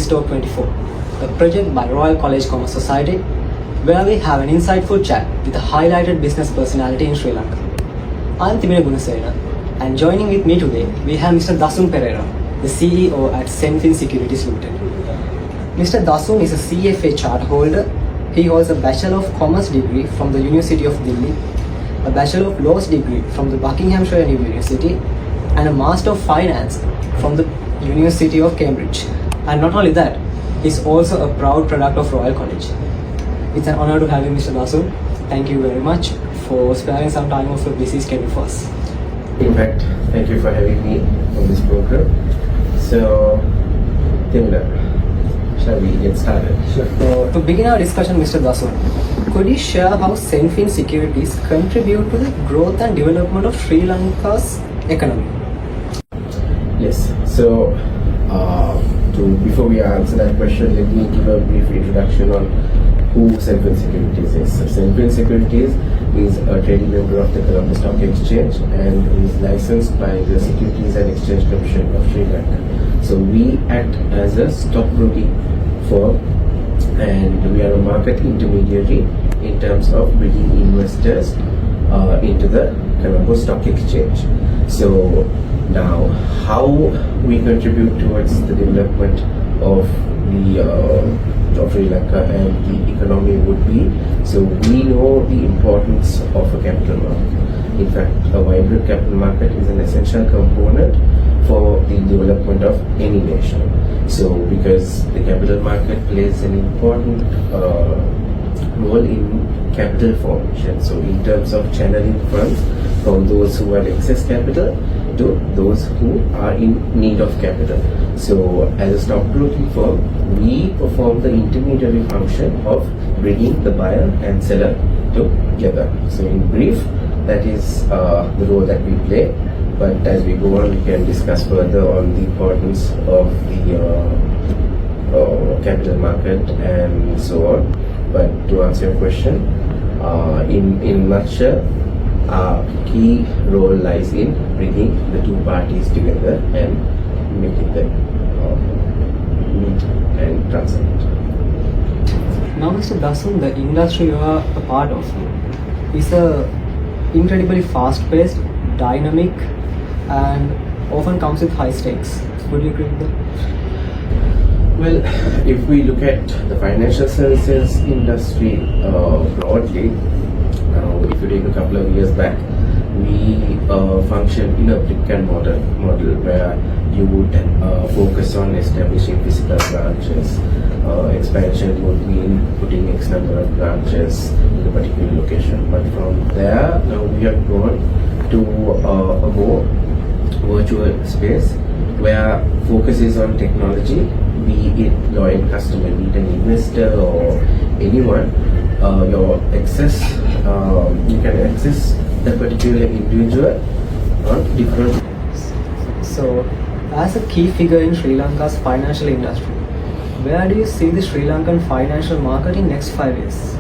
BizTalk'24, a project by Royal College Commerce Society, where we have an insightful chat with a highlighted business personality in Sri Lanka. I'm Timina Gunasena, and joining with me today, we have Mr. Dasun Perera, the CEO at Senfin Securities Limited. Mr. Dasun is a CFA chart holder. He holds a Bachelor of Commerce degree from the University of Delhi, a Bachelor of Laws degree from the Buckinghamshire University, and a Master of Finance from the University of Cambridge. And not only that, he's also a proud product of Royal College. It's an honor to have you, Mr. Dasun. Thank you very much for sparing some time of your busy schedule for us. In fact, thank you for having me on this program. So, Timna, shall we get started? Sure. To begin our discussion, Mr. Dasun, could you share how Senfin Securities contribute to the growth and development of Sri Lanka's economy? Yes. So, before we answer that question, let me give a brief introduction on who Senfin Securities is. So, Senfin Securities is a trading member of the Colombo Stock Exchange and is licensed by the Securities and Exchange Commission of Sri Lanka. So, we act as a stockbroking firm, and we are a market intermediary in terms of bringing investors into the Colombo Stock Exchange. So now, how we contribute towards the development of the of Sri Lanka and the economy would be, so we know the importance of a capital market. In fact, a vibrant capital market is an essential component for the development of any nation. So, because the capital market plays an important role in capital formation. So, in terms of channeling funds from those who have excess capital to those who are in need of capital. So, as a stockbroking firm, we perform the intermediary function of bringing the buyer and seller together. So, in brief, that is the role that we play. But as we go on, we can discuss further on the importance of the capital market and so on. But to answer your question, in a nutshell, our key role lies in bringing the two parties together and making them meet and transact. Now, Mr. Dasun, the industry you are a part of is incredibly fast-paced, dynamic, and often comes with high stakes. Would you agree with that? Well, if we look at the financial services industry broadly, if you take a couple of years back, we function in a brick and mortar model where you would focus on establishing physical branches. Expansion would mean putting X number of branches in a particular location. But from there, now we have gone to a more virtual space where focus is on technology, be it loyal customer, be it an investor or anyone. Your access, you can access the particular individual on different. So, as a key figure in Sri Lanka's financial industry, where do you see the Sri Lankan financial market in next 5 years?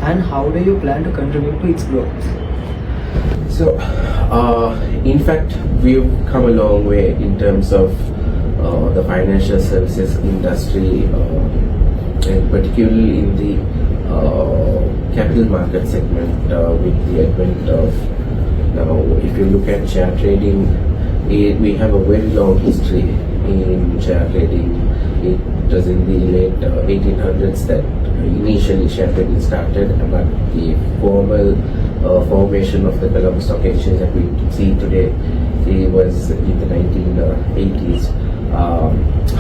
And how do you plan to contribute to its growth? So, in fact, we've come a long way in terms of the financial services industry, and particularly in the capital market segment with the advent of, now if you look at share trading, we have a very long history in share trading. It was in the late 1800s that initially share trading started, but the formal formation of the Colombo Stock Exchange that we see today, it was in the 1980s.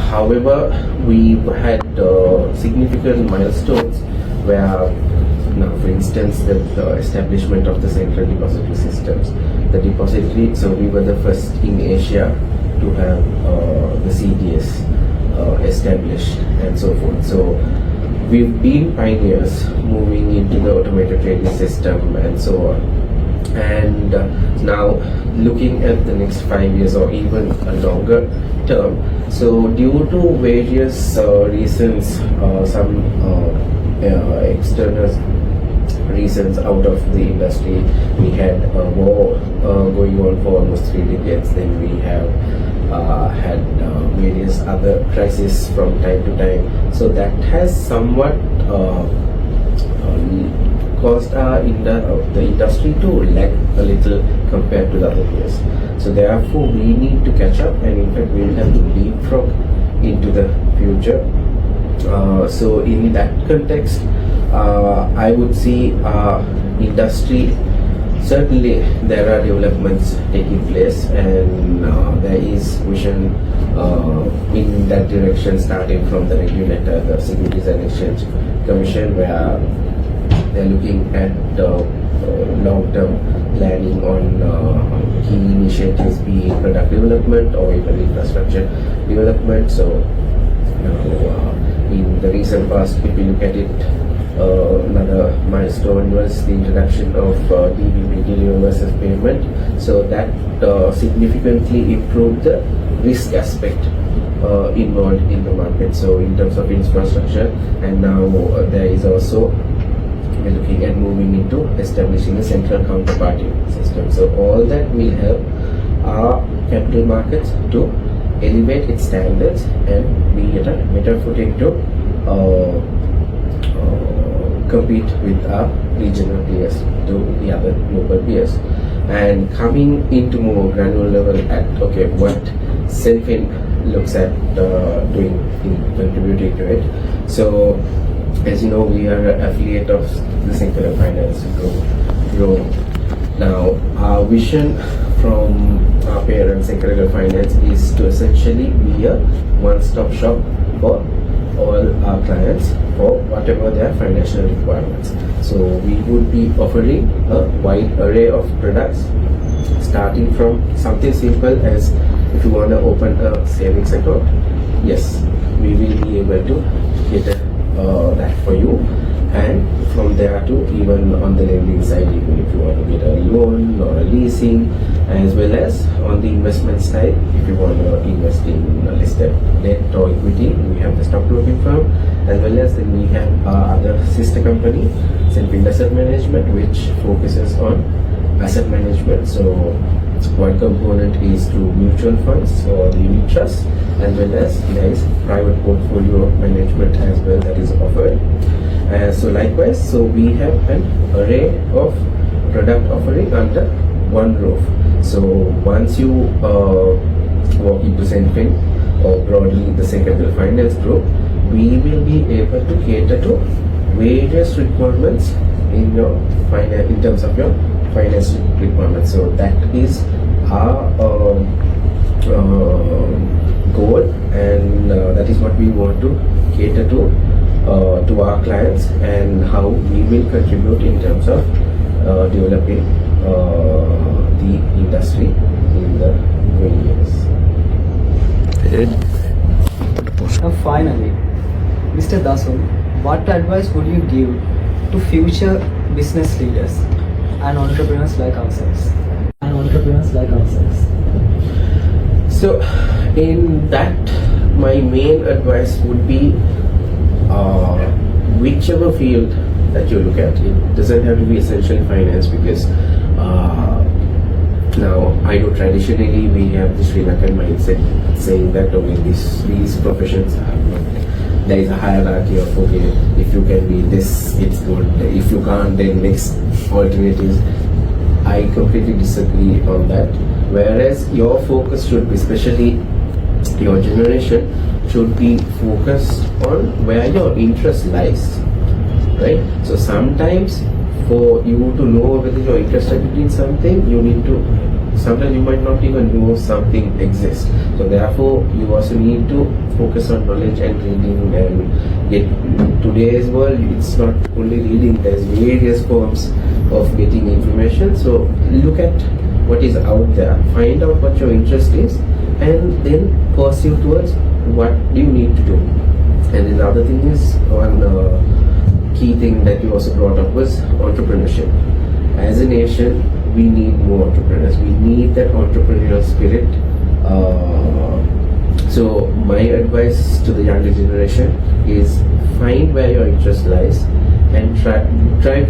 However, we had significant milestones where, now for instance, the establishment of the central depository systems. The depository, so we were the first in Asia to have the CDS established and so forth. So we've been pioneers moving into the automated trading system and so on. And now looking at the next 5 years or even a longer term, so due to various reasons, some external reasons out of the industry. We had a war going on for almost 3 decades. Then we have had various other crises from time to time. So that has somewhat caused the industry to lag a little compared to the other years. So therefore, we need to catch up, and in fact, we will have to leapfrog into the future. So in that context, I would see industry, certainly there are developments taking place, and there is vision in that direction, starting from the regulator, the Securities and Exchange Commission, where they're looking at long-term planning on key initiatives, be it product development or even infrastructure development. So in the recent past, if you look at it, another milestone was the introduction of DVP, deliver versus payment. So that significantly improved the risk aspect involved in the market. So in terms of infrastructure, and now there is also we're looking at moving into establishing a central counterparty system. So all that will help our capital markets to elevate its standards and be at a better footing to compete with our regional peers, to the other global peers. And coming into more granular level at what Senfin looks at doing in contributing to it. So as you know, we are an affiliate of the Senfin Finance Group. Now, our vision from our parent Senfin Finance is to essentially be a one-stop shop for all our clients for whatever their financial requirements. So we would be offering a wide array of products, starting from something simple as if you want to open a savings account. Yes, we will be able to cater that for you, and from there to even on the lending side, even if you want to get a loan or a leasing, as well as on the investment side, if you want to invest in listed debt or equity, we have the stockbroking firm, as well as then we have our other sister company, Senfin Asset Management, which focuses on asset management. So one component is through mutual funds or the unit trust, as well as there is private portfolio management as well that is offered. So likewise, so we have an array of product offering under one roof. So once you walk into Senfin or broadly the Senfin Finance Group, we will be able to cater to various requirements in your in terms of your finance requirements. So that is our goal, and that is what we want to cater to our clients, and how we will contribute in terms of developing the industry in the coming years. Now finally, Mr. Dasun, what advice would you give to future business leaders and entrepreneurs like ourselves? So in that, my main advice would be whichever field that you look at, it doesn't have to be essentially finance, because now I know traditionally we have the Sri Lankan mindset saying that these professions are not, there is a hierarchy of if you can be this, it's good, if you can't, then next alternatives. I completely disagree on that. Whereas your focus should be, especially your generation, should be focused on where your interest lies, right? So sometimes for you to know whether you're interested in something, you need to, sometimes you might not even know something exists. So therefore, you also need to focus on knowledge and reading, and in today's world, it's not only reading, there's various forms of getting information. So look at what is out there, find out what your interest is, and then pursue towards what do you need to do. And then the other thing is, one key thing that you also brought up was entrepreneurship. As a nation, we need more entrepreneurs. We need that entrepreneurial spirit. So my advice to the younger generation is find where your interest lies and try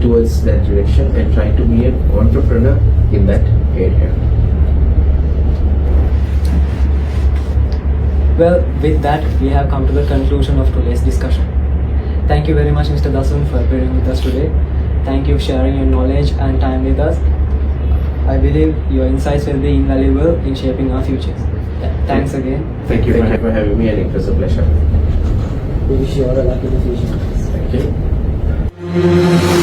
towards that direction and try to be an entrepreneur in that area. Well, with that, we have come to the conclusion of today's discussion. Thank you very much, Mr. Dasun, for appearing with us today. Thank you for sharing your knowledge and time with us. I believe your insights will be invaluable in shaping our futures. Thanks again. Thank you for having me, and it was a pleasure. We wish you all a lucky in the future. Thank you.